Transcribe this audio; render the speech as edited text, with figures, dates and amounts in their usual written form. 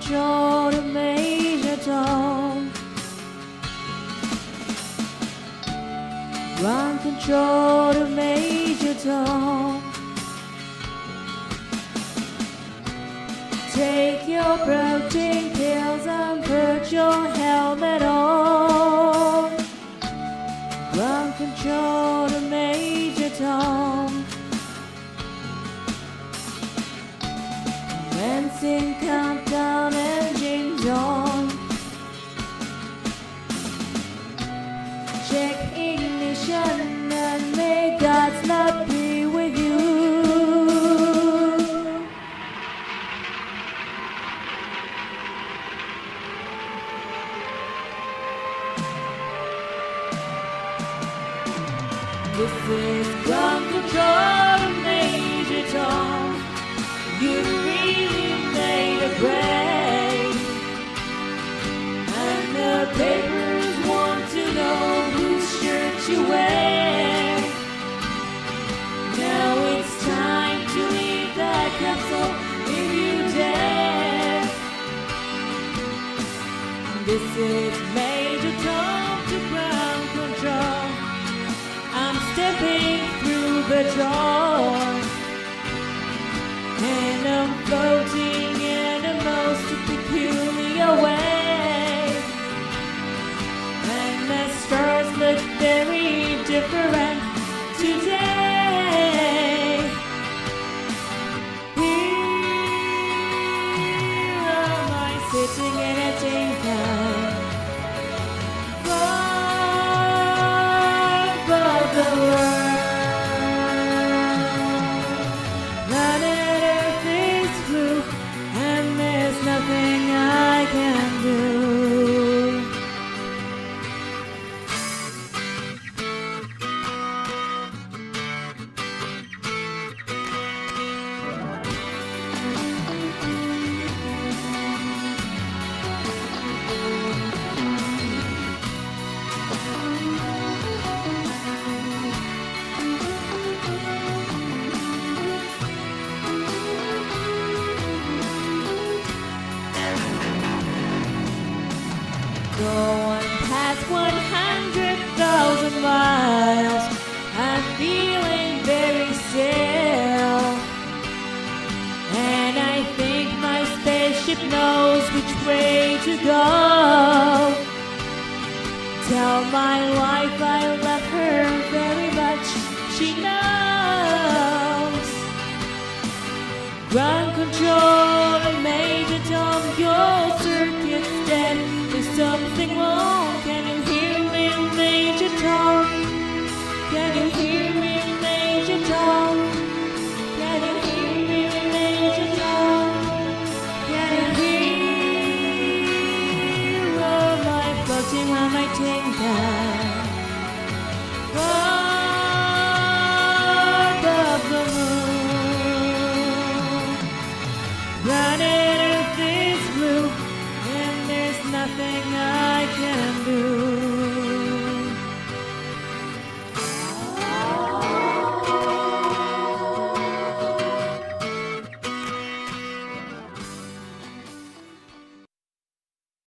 control to Major Tom. Ground control to Major Tom. Take your protein pills and put your helmet on. Ground control to Major Tom. Commencing countdown, engines on. Check ignition and may God's love be with you. This is ground control to Major Tom. You really made a break, and the papers want to know whose shirt you wear. Now it's time to leave that castle if you dare. This is Major Tom to ground control. I'm stepping through the door, and I'm floating in a most peculiar way. And the stars look very different today. Here am I sitting in a tin can, far above the world. Nothing I can do. Going past 100,000 miles, I'm feeling very still, and I think my spaceship knows which way to go. Tell my wife I love her very much, she knows. Ground control and Major Tom, your circuit's dead. There's something wrong. Can you hear me, Major Tom? Can you hear me, Major Tom? Can you hear me, Major Tom? Can you hear? Oh, my floating on my tin can.